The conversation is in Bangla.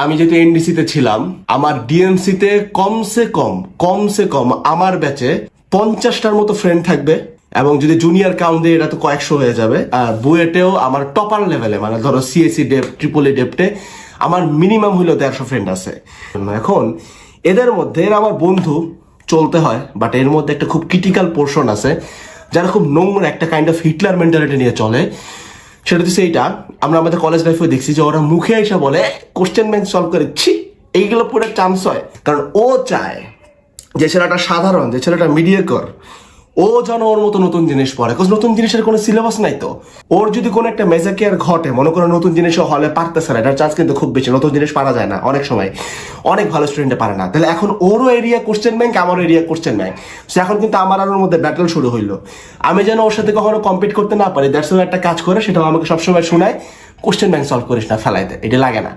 আমি যেহেতু এনডিসিতে ছিলাম, আমার ডিএমসিতে কমসে কম আমার ব্যাচে 50টার মতো ফ্রেন্ড থাকবে, এবং যদি জুনিয়র কাউন্ট দিয়ে এটা তো কয়েকশো হয়ে যাবে। আর বুয়েটেও আমার টপার লেভেলে, মানে ধরো সিএসসি ডেপ, ট্রিপল ই ডেপটে আমার মিনিমাম হইলেও 150 ফ্রেন্ড আছে। এখন এদের মধ্যে এরা আমার বন্ধু চলতে হয়, বাট এর মধ্যে একটা খুব ক্রিটিক্যাল পোর্শন আছে যারা খুব নোংরা একটা কাইন্ড অফ হিটলার মেন্টালিটি নিয়ে চলে। সেটা হচ্ছে এইটা, আমরা আমাদের কলেজ লাইফে দেখছি যে ওরা মুখে এসে বলে কোশ্চেন ব্যাংক সলভ করেছি, এইগুলো পুরো চান্স হয়। কারণ ও চায় যে ছেলেটা সাধারণ, যে ছেলেটা মিডিয়েকর, ও যেন ওর মতো নতুন জিনিস পড়ে, বিকজ নতুন জিনিসের কোনো সিলেবাস নাই। তো ওর যদি কোনো একটা মেজাকিয়ার ঘটে, মনে করো নতুন জিনিসও হলে পারতেছে না, এটার চান্স কিন্তু খুব বেশি। নতুন জিনিস পারা যায় না অনেক সময়, অনেক ভালো স্টুডেন্টে পারে না। তাহলে এখন ওরও এরিয়া কোশ্চেন ব্যাংক, আমারও এরিয়া কোশ্চেন ব্যাংক। সে এখন কিন্তু আমার আর ওর মধ্যে ব্যাটল শুরু হইলো। আমি যেন ওর সাথে কখনো কম্পিট করতে না পারি, দ্যাটস একটা কাজ করে, সেটাও আমাকে সবসময় শোনায় কোশ্চেন ব্যাংক সলভ করিস না, ফেলাই দেয়, এটা লাগে না।